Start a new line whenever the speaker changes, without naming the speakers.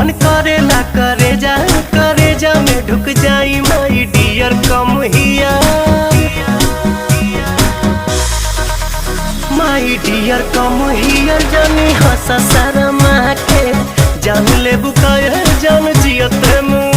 मन करेला करे जा में ढुक जाई माई डियर कम हिया माई डियर कम हियर जानी हंसा शर्मा के जान ले बुकाए जान जियत मुँह